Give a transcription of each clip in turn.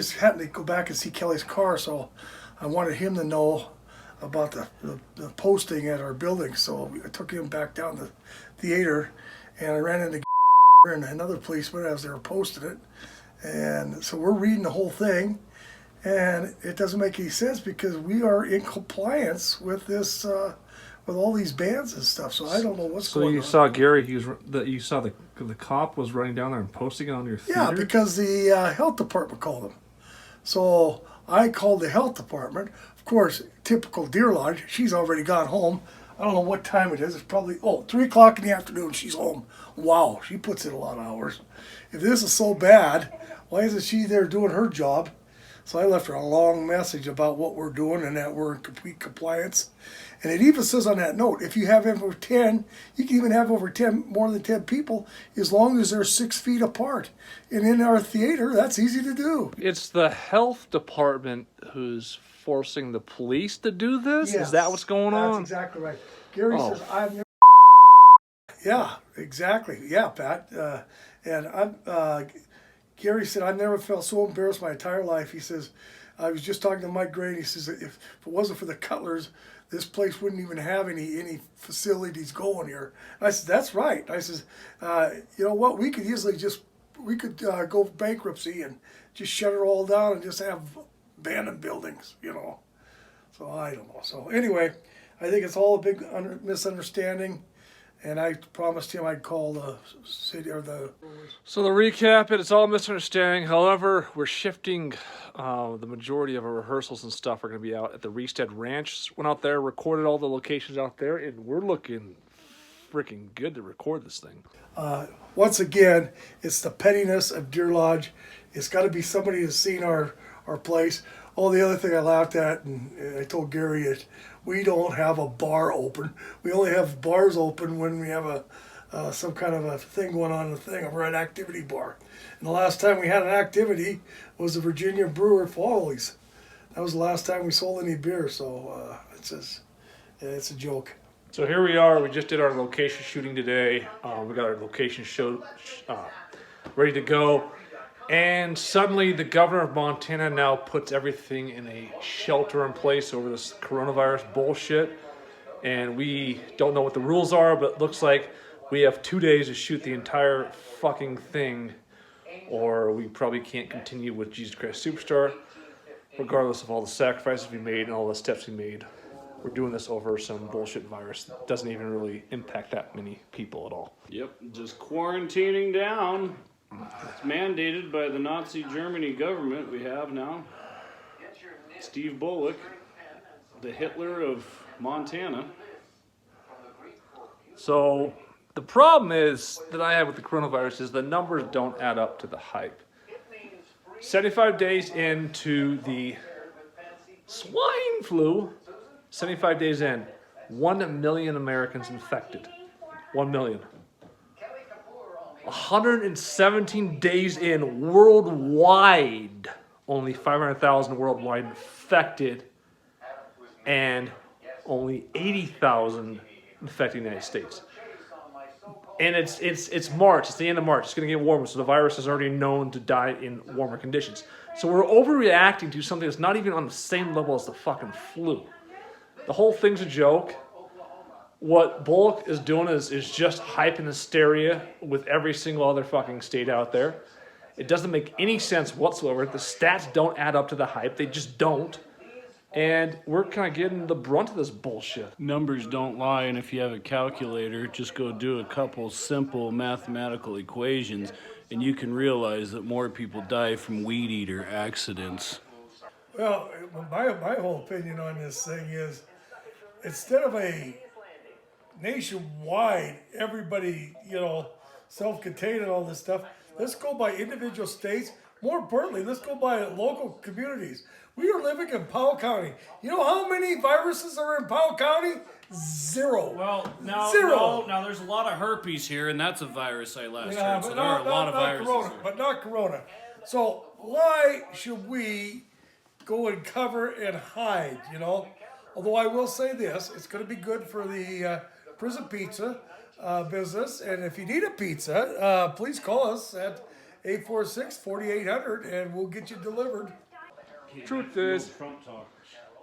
just happened to go back and see Kelly's car, so I wanted him to know about the posting at our building. So I took him back down to the theater, and I ran into and another policeman as they were posting it. And so we're reading the whole thing, and it doesn't make any sense because we are in compliance with this, with all these bans and stuff. So I don't know what's going on. So you saw Gary, you saw the cop was running down there and posting it on your theater? Yeah, because the health department called him. So I called the health department. Of course, typical Deer Lodge, she's already gone home. I don't know what time it is. It's probably, 3 o'clock in the afternoon, she's home. Wow, she puts in a lot of hours. If this is so bad, why isn't she there doing her job? So I left her a long message about what we're doing and that we're in complete compliance. And it even says on that note, if you have over 10, you can even have more than 10 people, as long as they're 6 feet apart. And in our theater, that's easy to do. It's the health department who's forcing the police to do this? Yes, is that what's going on? That's exactly right. Gary says, I've never... Yeah, exactly. Yeah, Pat. Gary said, I've never felt so embarrassed my entire life. He says, I was just talking to Mike Gray, and he says, if it wasn't for the Cutlers, this place wouldn't even have any facilities going here. And I said, that's right. I says, you know what, we could easily go bankruptcy and just shut it all down and just have abandoned buildings, you know. So I don't know. So anyway, I think it's all a big misunderstanding. And I promised him I'd call the city or the... So to recap, it's all misunderstanding. However, we're shifting the majority of our rehearsals and stuff are going to be out at the Reestead Ranch. Went out there, recorded all the locations out there, and we're looking freaking good to record this thing. Once again, it's the pettiness of Deer Lodge. It's got to be somebody who's seen our place. Oh, the other thing I laughed at, and I told Gary, is we don't have a bar open. We only have bars open when we have some kind of a thing going on in the thing. We're an activity bar. And the last time we had an activity was the Virginia Brewer Follies. That was the last time we sold any beer. So it's a joke. So here we are. We just did our location shooting today. We got our location show ready to go. And suddenly the governor of Montana now puts everything in a shelter in place over this coronavirus bullshit. And we don't know what the rules are, but it looks like we have 2 days to shoot the entire fucking thing, or we probably can't continue with Jesus Christ Superstar, regardless of all the sacrifices we made and all the steps we made. We're doing this over some bullshit virus that doesn't even really impact that many people at all. Yep, just quarantining down. It's mandated by the Nazi Germany government we have now. Steve Bullock, the Hitler of Montana. So the problem is that I have with the coronavirus is the numbers don't add up to the hype. 75 days into the swine flu, 75 days in, 1 million Americans infected. 1 million. 117 days in worldwide, only 500,000 worldwide infected, and only 80,000 infected in the United States. And it's March. It's the end of March. It's going to get warmer, so the virus is already known to die in warmer conditions. So we're overreacting to something that's not even on the same level as the fucking flu. The whole thing's a joke. What Bullock is doing is just hype and hysteria with every single other fucking state out there. It doesn't make any sense whatsoever. The stats don't add up to the hype. They just don't. And we're kind of getting the brunt of this bullshit. Numbers don't lie, and if you have a calculator, just go do a couple simple mathematical equations, and you can realize that more people die from weed eater accidents. Well, my whole opinion on this thing is, instead of a nationwide, everybody, self-contained and all this stuff, let's go by individual states. More importantly, let's go by local communities. We are living in Powell County. You know how many viruses are in Powell County? 0. Well, Zero. now there's a lot of herpes here, and that's a virus I last Yeah, heard, but so there are a lot of viruses corona, here. but not corona. So why should we go and cover and hide, Although I will say this, it's going to be good for the prison pizza business. And if you need a pizza, please call us at 846-4800, and we'll get you delivered. Truth is, Trump talk.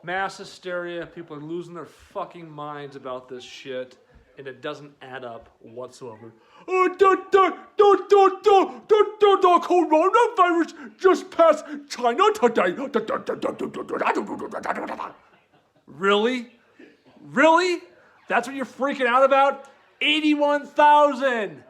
mass hysteria, people are losing their fucking minds about this shit, and it doesn't add up whatsoever. The coronavirus just passed China today. Really? Really? That's what you're freaking out about? 81,000.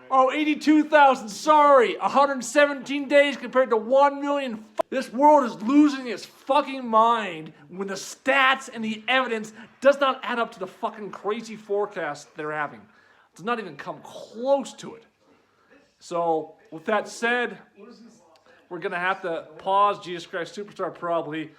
Oh, 82,000, sorry. 117 days compared to 1 million. This world is losing its fucking mind when the stats and the evidence does not add up to the fucking crazy forecast they're having. It does not even come close to it. So, with that said, we're going to have to pause Jesus Christ Superstar probably.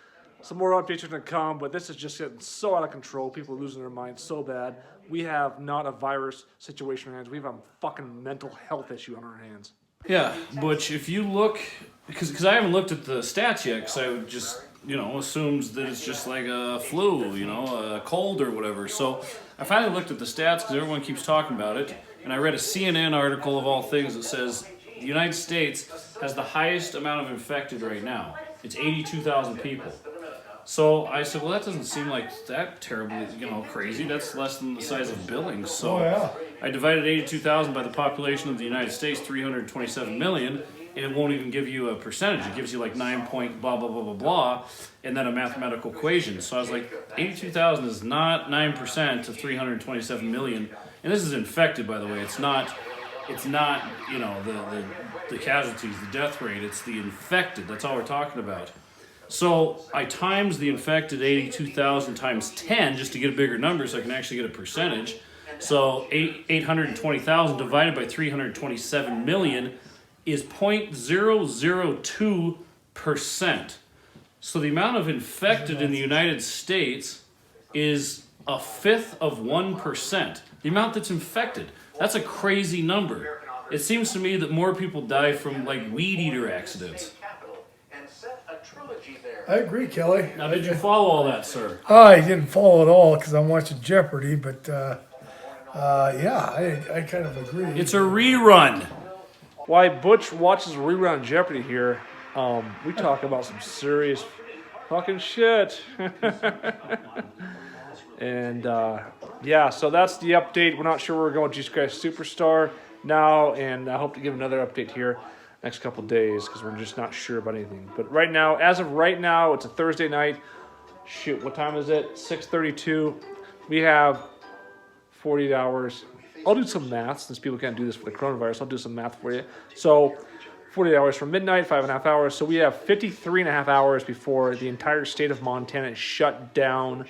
Some more updates are going to come, but this is just getting so out of control. People are losing their minds so bad. We have not a virus situation on our hands. We have a fucking mental health issue on our hands. Yeah, Butch, if you look, because I haven't looked at the stats yet, because I would just, assumes that it's just like a flu, a cold or whatever. So I finally looked at the stats because everyone keeps talking about it, and I read a CNN article of all things that says the United States has the highest amount of infected right now. It's 82,000 people. So I said, well, that doesn't seem like that terribly, crazy. That's less than the size of Billings. So I divided 82,000 by the population of the United States, 327 million, and it won't even give you a percentage. It gives you like 9 point blah, blah, blah, blah, blah, and then a mathematical equation. So I was like, 82,000 is not 9% of 327 million. And this is infected, by the way. It's not the casualties, the death rate. It's the infected. That's all we're talking about. So I times the infected 82,000 times 10 just to get a bigger number so I can actually get a percentage. So 820,000 divided by 327 million is 0.002%. So the amount of infected in the United States is 1/5 of 1%. The amount that's infected. That's a crazy number. It seems to me that more people die from like weed eater accidents. I agree, Kelly. Now, did you follow all that, sir? I didn't follow it all because I'm watching Jeopardy, but I kind of agree. It's a rerun. Why Butch watches a rerun of Jeopardy here, we talk about some serious fucking shit. And so that's the update. We're not sure where we're going with Jesus Christ Superstar now, and I hope to give another update here next couple days because we're just not sure about anything. But right now, as of right now, it's a Thursday night. Shoot, what time is it? 6:32. We have 48 hours. I'll do some math since people can't do this for the coronavirus. I'll do some math for you. So 48 hours from midnight, 5.5 hours. So we have 53.5 hours before the entire state of Montana is shut down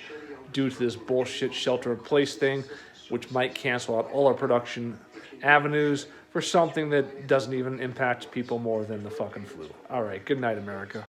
due to this bullshit shelter-in-place thing, which might cancel out all our production avenues for something that doesn't even impact people more than the fucking flu. All right, good night, America.